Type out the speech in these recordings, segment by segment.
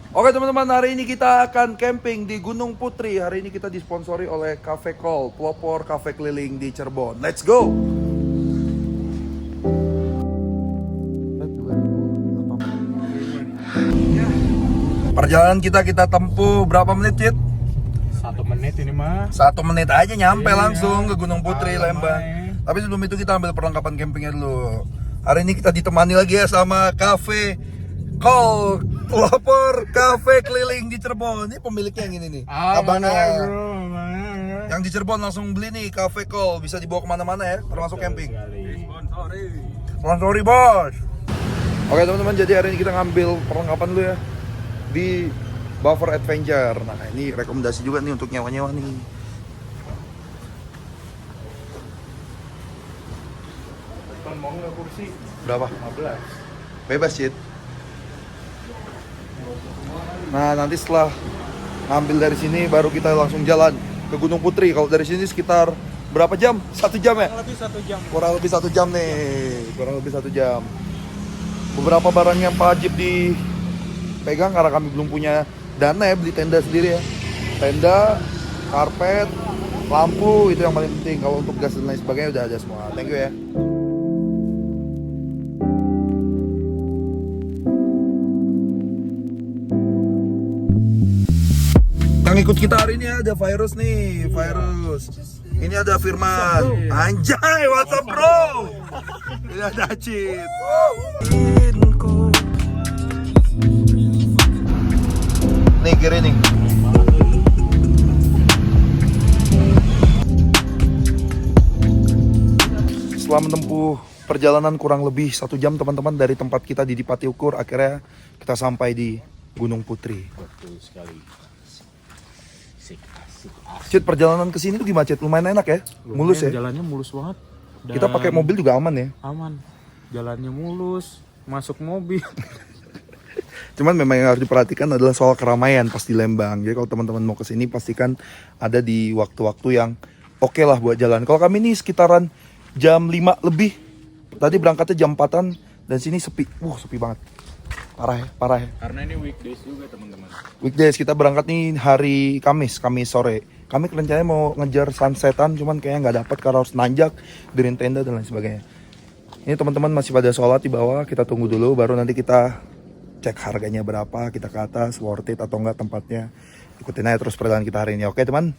Oke teman-teman, hari ini kita akan camping di Gunung Putri. Hari ini kita disponsori oleh Cafe Call, pelopor kafe keliling di Cirebon. Let's go! Perjalanan kita tempuh berapa menit, Cit? 1 menit ini mah. 1 menit aja nyampe Iya, langsung ke Gunung Putri, Lembang. Tapi sebelum itu kita ambil perlengkapan campingnya dulu. Hari ini kita ditemani lagi ya sama Cafe Call, pelopor kafe keliling di Cirebon. Ini pemiliknya yang ini nih, abangnya. Yang di Cirebon langsung beli nih Cafe Call, bisa dibawa kemana-mana ya, termasuk camping. Sponsori bos. Oke teman-teman, jadi hari ini kita ngambil perlengkapan dulu ya di Buffer Adventure. Nah ini rekomendasi juga nih untuk nyewa-nyewa nih. Mau nggak kursi? Berapa? 15. Bebas Cid. Nah nanti setelah ngambil dari sini baru kita langsung jalan ke Gunung Putri. Kalau dari sini sekitar berapa jam? 1 jam ya? Lebih 1 jam. Kurang lebih 1 jam nih. Kurang lebih 1 jam. Beberapa barang yang wajib dipegang karena kami belum punya dana ya beli tenda sendiri ya. Tenda, karpet, lampu itu yang paling penting. Kalau untuk gas dan lain sebagainya udah ada semua. Thank you ya. Yang ikut kita hari ini ada Virus nih, Virus. Ini ada Firman. Anjay, what's up bro? Ini ada Acit. Nih kiri nih. Setelah menempuh perjalanan kurang lebih 1 jam teman-teman dari tempat kita di Dipati Ukur, akhirnya kita sampai di Gunung Putri. Betul sekali. Asik. Cit, perjalanan ke sini tuh gimana Cit? Lumayan enak ya? Mulus ya? Jalannya mulus banget. Kita pakai mobil juga aman ya? Aman. Jalannya mulus, masuk mobil. Cuman memang yang harus diperhatikan adalah soal keramaian pas di Lembang. Jadi kalau teman-teman mau ke sini pastikan ada di waktu-waktu yang oke lah buat jalan. Kalau kami ini sekitaran jam 5 lebih. Tadi berangkatnya jam 4-an dan sini sepi. Sepi banget. Parah ya. Karena ini weekdays juga teman-teman. Weekdays kita berangkat nih hari Kamis sore. Kami rencananya mau ngejar sunsetan, cuman kayaknya nggak dapat karena harus nanjak, diriin tenda dan lain sebagainya. Ini teman-teman masih pada sholat di bawah, kita tunggu dulu, baru nanti kita cek harganya berapa, kita ke atas, worth it atau enggak tempatnya. Ikutin aja terus perjalanan kita hari ini, oke teman?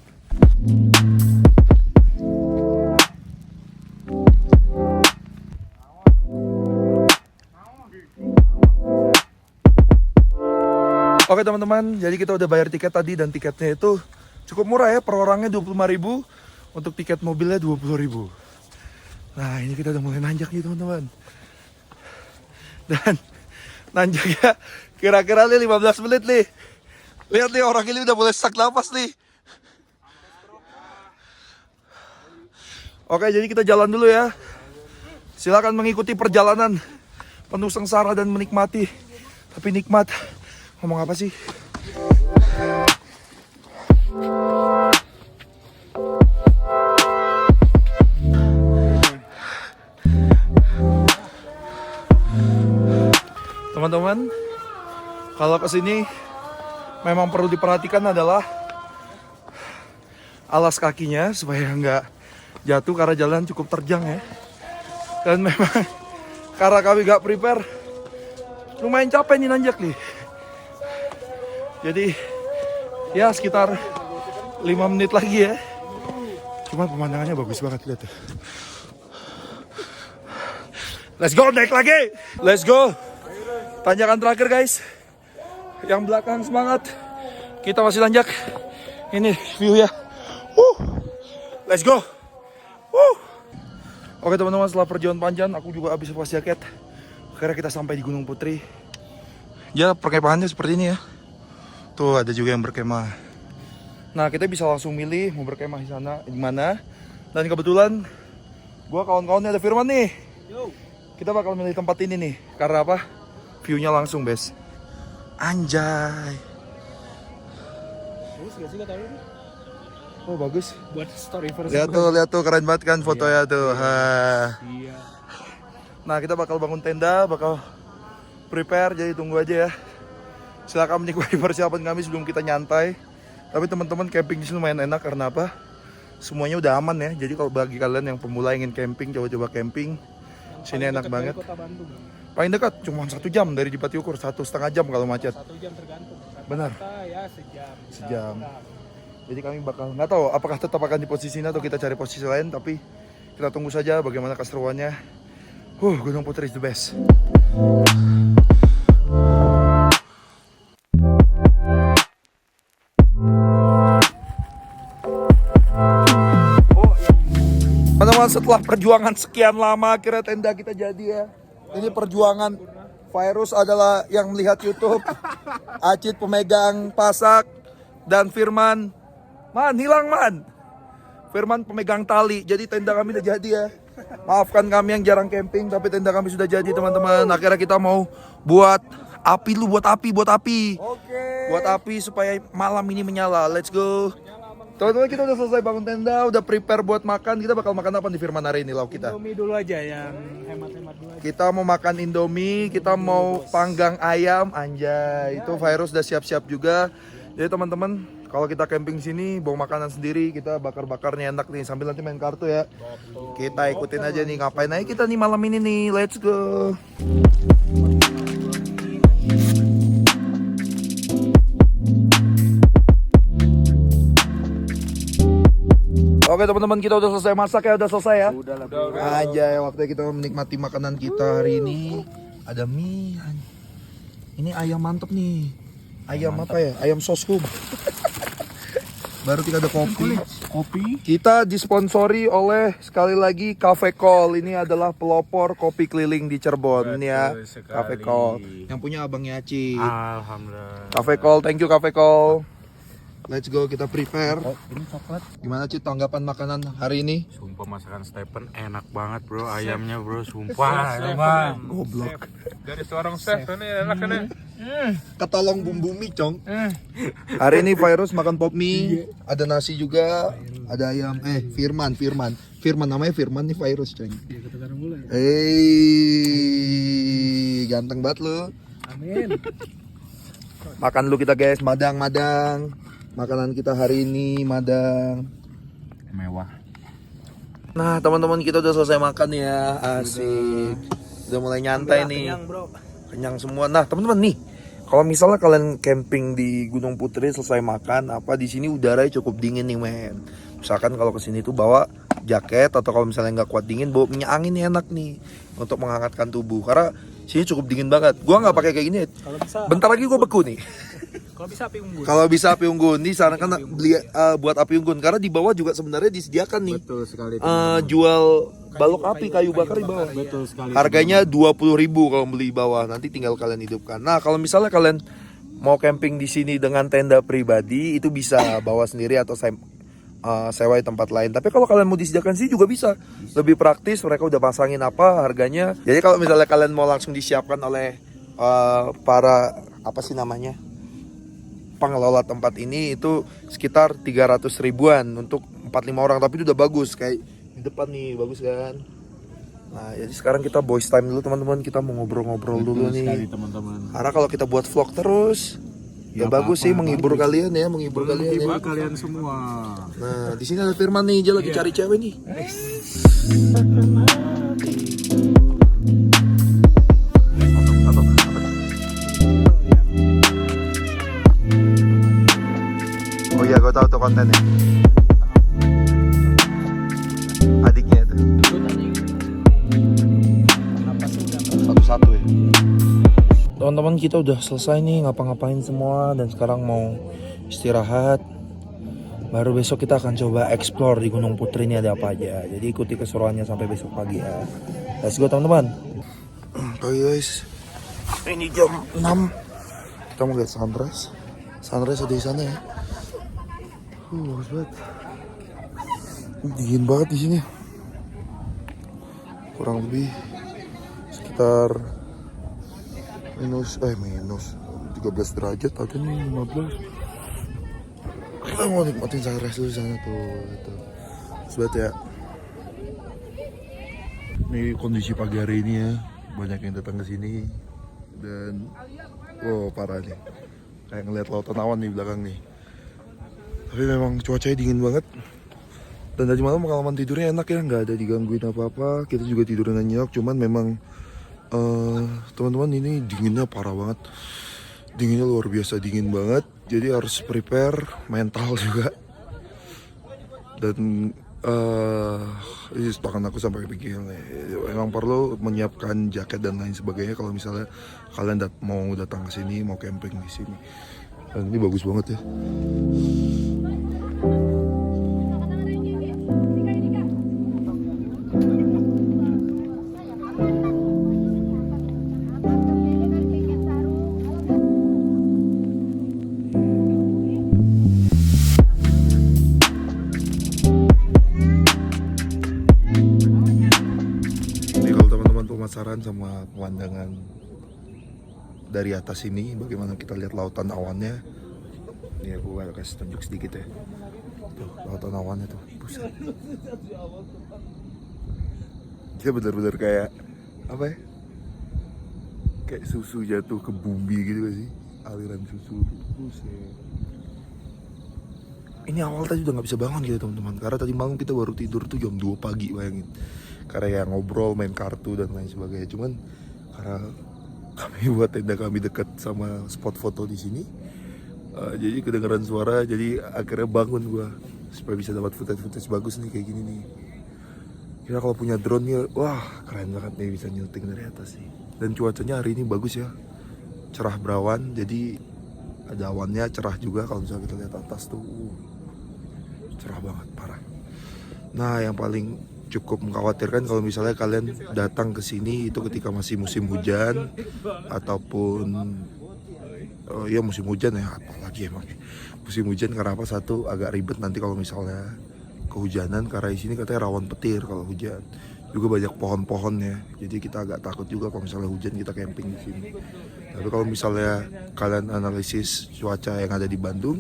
Oke teman-teman, jadi kita udah bayar tiket tadi dan tiketnya itu cukup murah ya, per orangnya 25.000, untuk tiket mobilnya 20.000. Nah ini kita udah mulai nanjak nih teman-teman. Dan nanjaknya kira-kira nih 15 menit nih. Lihat nih orang ini udah mulai sesak napas nih. Oke jadi kita jalan dulu ya. Silakan mengikuti perjalanan penuh sengsara dan menikmati. Tapi nikmat. Ngomong apa sih? Teman-teman, kalau kesini memang perlu diperhatikan adalah alas kakinya supaya nggak jatuh karena jalan cukup terjang ya. Dan memang karena kami nggak prepare, lumayan capek nih nanjak nih. Jadi ya sekitar 5 menit lagi ya. Cuma pemandangannya bagus banget, lihat tuh. Let's go, naik lagi. Let's go. Tanjakan terakhir guys. Yang belakang semangat. Kita masih tanjak. Ini view ya. Let's go. Oke teman-teman, setelah perjalanan panjang aku juga habis lepas jaket. Akhirnya kita sampai di Gunung Putri. Ya perkemahannya seperti ini ya. Tuh ada juga yang berkemah. Nah kita bisa langsung milih mau berkemah di sana di mana. Dan kebetulan gua kawan-kawannya ada Firman nih. Kita bakal milih tempat ini nih. Karena apa? View-nya langsung bes. Anjay. Bagus gak sih kata lu? Oh bagus. Buat story versi. Lihat tuh keren banget kan fotonya tuh. Iya. Nah kita bakal bangun tenda, bakal prepare, jadi tunggu aja ya. Silakan menikmati persiapan kami sebelum kita nyantai. Tapi teman-teman, camping di sini lumayan enak karena apa? Semuanya udah aman ya. Jadi kalau bagi kalian yang pemula ingin camping, coba-coba camping. Sini enak banget. Kota Bandung. Paling dekat cuma 1 jam dari Dipati Ukur, 1,5 jam kalau macet. 1 jam tergantung. Benar. Ya sejam. Sejam. Jadi kami bakal nggak tahu apakah tetap akan di posisi ini atau kita cari posisi lain, tapi kita tunggu saja bagaimana keseruannya. Gunung Putri is the best. Teman-teman, setelah perjuangan sekian lama akhirnya tenda kita jadi ya. Ini perjuangan. Virus adalah yang melihat YouTube, Acit pemegang pasak, dan Firman, man hilang man. Firman pemegang tali, jadi tenda kami udah jadi ya. Maafkan kami yang jarang camping, tapi tenda kami sudah jadi teman-teman. Akhirnya kita mau buat api dulu, buat api. Oke. Buat api supaya malam ini menyala. Let's go. Teman-teman, kita udah selesai bangun tenda, udah prepare buat makan. Kita bakal makan apa di Firman hari ini lauk kita? Indomie dulu aja yang hemat-hemat dulu aja. Kita mau makan Indomie, kita mau panggang ayam, anjay. Itu Virus udah siap-siap juga. Jadi teman-teman, kalau kita camping sini, bawa makanan sendiri, kita bakar-bakarnya enak nih sambil nanti main kartu ya. Kita ikutin aja nih ngapain aja kita nih malam ini nih. Let's go. Oke teman-teman, kita udah selesai masak ya, udah selesai ya. Udah. Aja waktunya kita menikmati makanan kita hari ini. Ada mie. Ini ayam mantep nih. Ayam apa ya? Ayam soshum. Baru kita ada kopi. Kita disponsori oleh sekali lagi Cafe Call. Ini adalah pelopor kopi keliling di Cirebon. Ini ya, Cafe Call. Yang punya abangnya Aci. Alhamdulillah. Cafe Call, thank you Cafe Call. Let's go, kita prepare. Ini coklat. Gimana Cid tanggapan makanan hari ini? Sumpah masakan Stephen enak banget bro, ayamnya bro, sumpah emang. Goblok. Dari seorang chef ini enak kan. Ketolong bumbu mie, Cong. Hari ini Virus makan pop mie, ada nasi juga, ada ayam. Firman namanya Firman nih Virus, Cong. Ganteng banget lo. Amin. Makan dulu kita guys, madang. Makanan kita hari ini madang. Mewah. Nah teman-teman, kita udah selesai makan ya, asik. Udah mulai nyantai nih. Kenyang bro. Kenyang semua. Nah teman-teman nih, kalau misalnya kalian camping di Gunung Putri selesai makan, di sini udaranya cukup dingin nih men. Misalkan kalau kesini tuh bawa jaket, atau kalau misalnya nggak kuat dingin, bawa minyak angin nih enak nih untuk menghangatkan tubuh. Karena sini cukup dingin banget. Gua nggak pakai kayak gini. Kalau bisa. Bentar lagi gua beku nih. Kalau bisa api unggun. Kalau bisa api unggun, di sana kan beli buat api unggun. Karena di bawah juga sebenarnya disediakan nih. Betul sekali. Jual balok api, kayu bakar di bawah. Betul sekali. Harganya 20.000 kalau beli di bawah. Nanti tinggal kalian hidupkan. Nah, kalau misalnya kalian mau camping di sini dengan tenda pribadi, itu bisa bawa sendiri atau sewa di tempat lain. Tapi kalau kalian mau disediakan sih juga bisa. Lebih praktis, mereka udah pasangin apa harganya. Jadi kalau misalnya kalian mau langsung disiapkan oleh para pengelola tempat ini, itu sekitar 300 ribuan untuk 4-5 orang. Tapi itu udah bagus, kayak di depan nih, bagus kan. Nah jadi sekarang kita boys time dulu teman-teman. Kita mau ngobrol-ngobrol dulu nih. Teman-teman. Karena kalau kita buat vlog terus, ya bagus sih, menghibur kalian ya, menghibur kalian ya. Kalian semua. Nah di sini ada Firman nih, dia lagi cari cewek nih. Oh iya, gue tahu tuh kontennya. Adiknya itu. Satu-satu ya. Teman-teman, kita udah selesai nih ngapa-ngapain semua dan sekarang mau istirahat. Baru besok kita akan coba explore di Gunung Putri ini ada apa aja. Jadi ikuti keseruannya sampai besok pagi ya. Let's go teman-teman. Oke guys, ini jam 6. Kita mau lihat sunrise. Sunrise ada di sana ya. Bagus banget. Dingin banget di sini. Kurang lebih sekitar minus 13 derajat atau nih 15. Kita mau nikmatin sunrise dulu di sana tuh. Gitu. Terus ya. Ini kondisi pagi hari ini ya. Banyak yang datang ke sini dan parah nih. kayak ngeliat lautan awan di belakang nih. Tapi memang cuacanya dingin banget. Dan tadi malam pengalaman tidurnya enak ya, nggak ada digangguin apa-apa. Kita juga tidur nyenyak, cuman memang teman-teman ini dinginnya parah banget. Dinginnya luar biasa dingin banget. Jadi harus prepare mental juga. Dan bahkan aku sampai pikir memang perlu menyiapkan jaket dan lain sebagainya kalau misalnya kalian mau datang ke sini, mau camping di sini. Dan ini bagus banget ya. Penasaran sama pemandangan dari atas ini, bagaimana kita lihat lautan awannya. Ini aku kasih tunjuk sedikit ya. Tuh, lautan awannya tuh. Buset. Dia benar-benar kayak apa ya? Kayak susu jatuh ke bumi gitu gak sih? Aliran susu. Buset. Ini awal tadi udah gak bisa bangun gitu teman-teman. Karena tadi malam kita baru tidur tuh jam 2 pagi, bayangin. Karena ya ngobrol, main kartu dan lain sebagainya. Cuman karena kami buat tenda kami dekat sama spot foto di sini, jadi kedengaran suara. Jadi akhirnya bangun gua supaya bisa dapat footage bagus nih kayak gini nih. Kira kalau punya drone nih, wah keren banget nih bisa nyuting dari atas sih. Dan cuacanya hari ini bagus ya, cerah berawan. Jadi ada awannya, cerah juga kalau misalnya kita lihat atas tuh, cerah banget parah. Nah yang paling cukup mengkhawatirkan kalau misalnya kalian datang ke sini itu ketika masih musim hujan ataupun ya musim hujan ya, apalagi emang musim hujan. Karena apa? Satu, agak ribet nanti kalau misalnya kehujanan, karena di sini katanya rawan petir kalau hujan. Juga banyak pohon-pohon ya, jadi kita agak takut juga kalau misalnya hujan kita camping di sini. Tapi kalau misalnya kalian analisis cuaca yang ada di Bandung,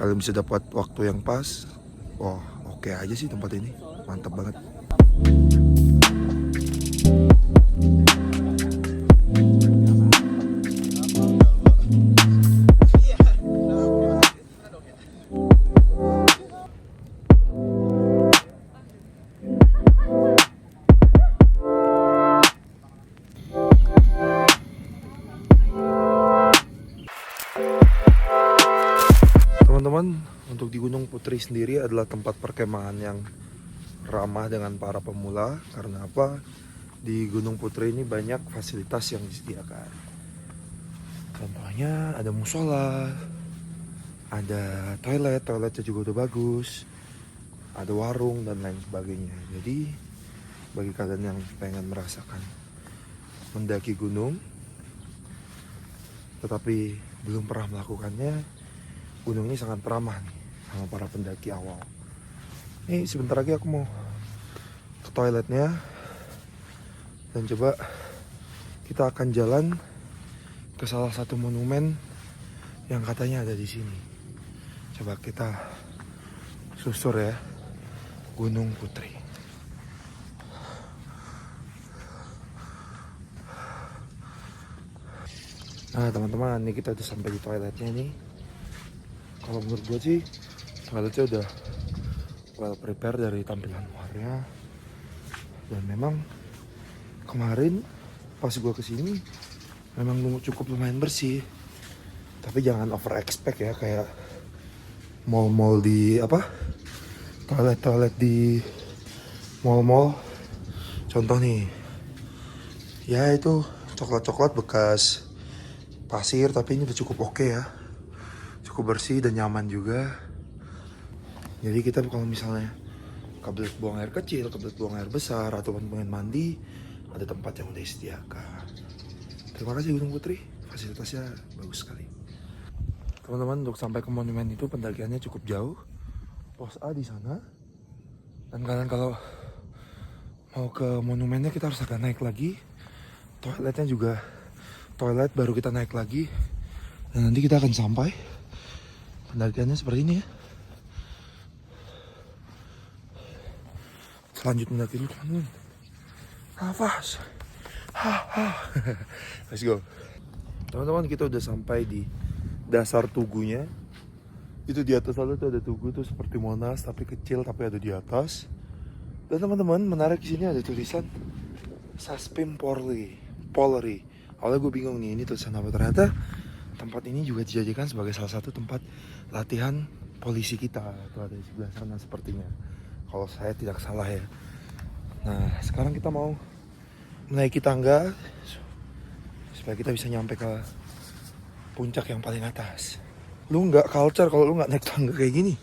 kalian bisa dapat waktu yang pas. Wah, oke aja sih tempat ini. Mantap banget. Teman-teman, untuk di Gunung Putri sendiri adalah tempat perkemahan yang ramah dengan para pemula. Karena apa? Di Gunung Putri ini banyak fasilitas yang disediakan. Contohnya ada musola, ada toiletnya juga udah bagus, ada warung dan lain sebagainya. Jadi bagi kalian yang pengen merasakan mendaki gunung tetapi belum pernah melakukannya, gunung ini sangat ramah nih sama para pendaki awal. Nih sebentar lagi aku mau ke toiletnya. Dan coba kita akan jalan ke salah satu monumen yang katanya ada di sini. Coba kita susur ya, Gunung Putri. Nah teman-teman, ini kita udah sampai di toiletnya nih. Kalau menurut gue sih toiletnya udah well prepare dari tampilan luarnya. Dan memang kemarin pas gue kesini memang cukup lumayan bersih. Tapi jangan over expect ya, kayak mall-mall di apa, toilet di mall-mall. Contoh nih, ya itu coklat bekas pasir, tapi ini udah cukup oke ya, cukup bersih dan nyaman juga. Jadi kita kalau misalnya kebelet buang air kecil, kebelet buang air besar, ataupun pengen mandi, ada tempat yang udah disediakan. Terima kasih Gunung Putri, fasilitasnya bagus sekali. Teman-teman, untuk sampai ke monumen itu pendakiannya cukup jauh. Pos A di sana. Dan kalian kalau mau ke monumennya kita harus agak naik lagi. Toiletnya juga toilet baru kita naik lagi. Dan nanti kita akan sampai. Pendakiannya seperti ini ya. Selanjut mendaki dulu teman-teman. Nafas. Let's go. Teman-teman, kita udah sampai di dasar tugunya. Itu di atas sana tuh ada tugu tuh seperti Monas tapi kecil tapi ada di atas. Dan teman-teman menarik di sini ada tulisan Saspim Polri. Awalnya gue bingung nih ini tulisan apa, ternyata tempat ini juga dijadikan sebagai salah satu tempat latihan polisi kita. Tuh ada di sebelah sana sepertinya, kalau saya tidak salah ya. Nah sekarang kita mau menaiki tangga supaya kita bisa nyampe ke puncak yang paling atas. Lu nggak culture kalau lu nggak naik tangga kayak gini.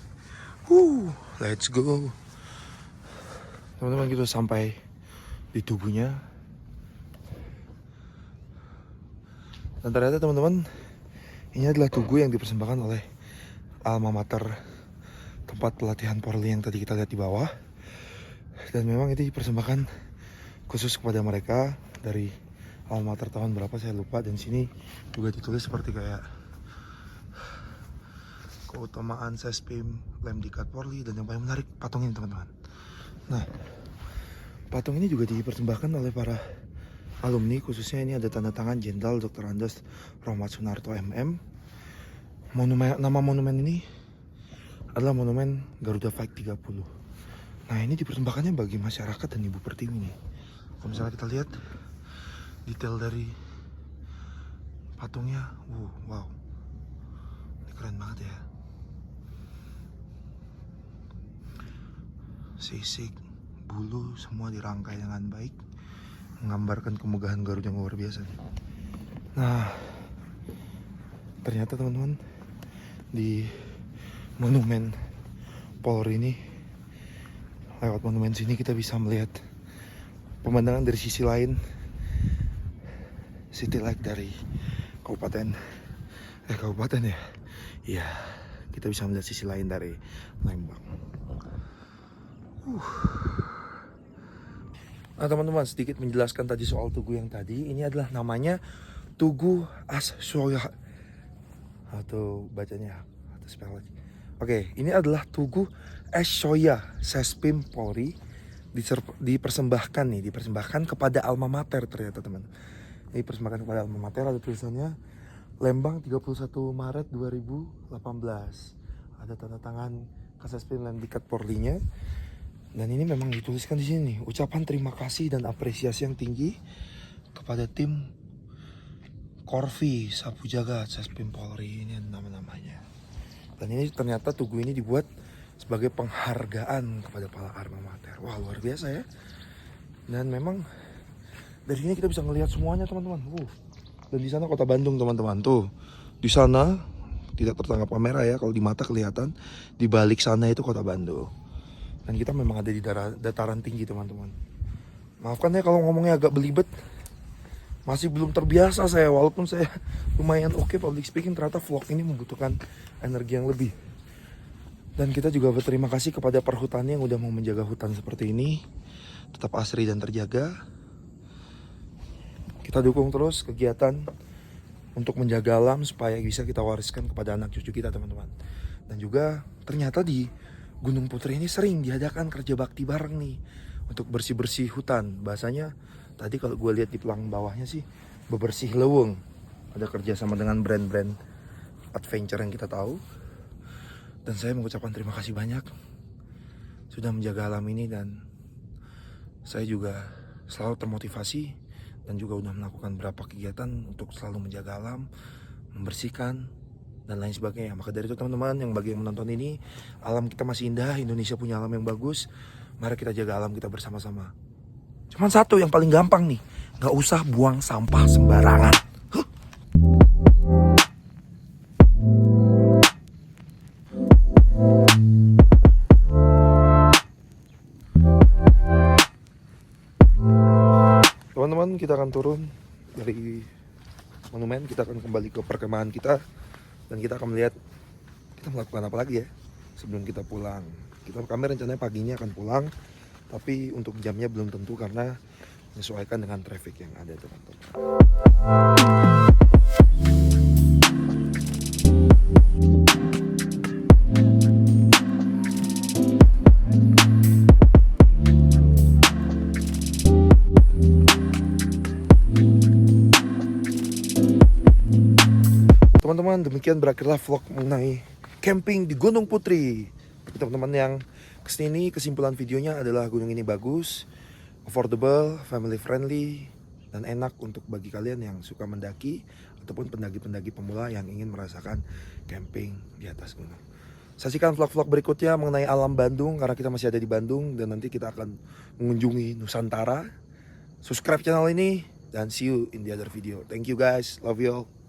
Let's go. Teman-teman kita sampai di tubuhnya. Dan ternyata teman-teman, ini adalah tugu yang dipersembahkan oleh alma mater tempat pelatihan Polri yang tadi kita lihat di bawah. Dan memang itu dipersembahkan khusus kepada mereka dari alma mater tahun berapa saya lupa. Dan sini juga ditulis seperti kayak keutamaan Saspim Lemdikat Polri. Dan yang paling menarik patung ini teman-teman. Nah patung ini juga dipersembahkan oleh para alumni, khususnya ini ada tanda tangan Jenderal Dr. Andes Rohmat Sunarto MM. Nama monumen ini adalah monumen Garuda Fight 30. Nah ini dipersembahkannya bagi masyarakat dan Ibu Pertiwi nih. Kalau misalnya kita lihat detail dari patungnya, wow, ini keren banget ya. Sisik, bulu semua dirangkai dengan baik, menggambarkan kemegahan Garuda yang luar biasa nih. Nah ternyata teman-teman di monumen Polri ini, lewat monumen sini kita bisa melihat pemandangan dari sisi lain, city light dari kabupaten ya. Iya, kita bisa melihat sisi lain dari Lembang. Nah teman-teman, sedikit menjelaskan tadi soal tugu yang tadi. Ini adalah namanya Tugu Ashoya, atau bacanya atau spell lagi. Oke, ini adalah Tugu Ashoya Saspim Polri. Dipersembahkan kepada alma mater ternyata teman. Ini dipersembahkan kepada alma mater, ada tulisannya Lembang 31 Maret 2018. Ada tanda tangan Kasaspim Lemdikat Polri-nya. Dan ini memang dituliskan di sini, ucapan terima kasih dan apresiasi yang tinggi kepada tim Korvi Sapu Jagat Saspim Polri, ini nama-namanya. Dan ini ternyata tugu ini dibuat sebagai penghargaan kepada para alma mater. Wah luar biasa ya. Dan memang dari sini kita bisa ngelihat semuanya teman-teman. Dan di sana kota Bandung teman-teman tuh. Di sana tidak tertangkap kamera ya, kalau di mata kelihatan. Di balik sana itu kota Bandung. Dan kita memang ada di dataran tinggi teman-teman. Maafkan ya kalau ngomongnya agak belibet. Masih belum terbiasa saya, walaupun saya lumayan oke public speaking, ternyata vlog ini membutuhkan energi yang lebih. Dan kita juga berterima kasih kepada perhutani yang udah mau menjaga hutan seperti ini, tetap asri dan terjaga. Kita dukung terus kegiatan untuk menjaga alam supaya bisa kita wariskan kepada anak cucu kita teman-teman. Dan juga ternyata di Gunung Putri ini sering diadakan kerja bakti bareng nih untuk bersih-bersih hutan. Bahasanya tadi kalau gue lihat di pelang bawahnya sih bebersih leweng. Ada kerja sama dengan brand-brand adventure yang kita tahu. Dan saya mengucapkan terima kasih banyak sudah menjaga alam ini, dan saya juga selalu termotivasi dan juga udah melakukan beberapa kegiatan untuk selalu menjaga alam, membersihkan dan lain sebagainya. Maka dari itu teman-teman, yang bagi yang menonton ini, alam kita masih indah, Indonesia punya alam yang bagus. Mari kita jaga alam kita bersama-sama. Cuman satu yang paling gampang nih, gak usah buang sampah sembarangan. Teman-teman, kita akan turun dari monumen, kita akan kembali ke perkemahan kita. Dan kita akan melihat kita melakukan apa lagi ya sebelum kita pulang. Kami rencananya paginya akan pulang, tapi untuk jamnya belum tentu karena menyesuaikan dengan traffic yang ada teman-teman. teman-teman, demikian berakhirlah vlog mengenai camping di Gunung Putri. Bagi teman-teman yang kesini, kesimpulan videonya adalah gunung ini bagus, affordable, family friendly, dan enak untuk bagi kalian yang suka mendaki ataupun pendaki-pendaki pemula yang ingin merasakan camping di atas gunung. Saksikan vlog-vlog berikutnya mengenai alam Bandung karena kita masih ada di Bandung dan nanti kita akan mengunjungi Nusantara. Subscribe channel ini dan see you in the other video. Thank you guys, love you all.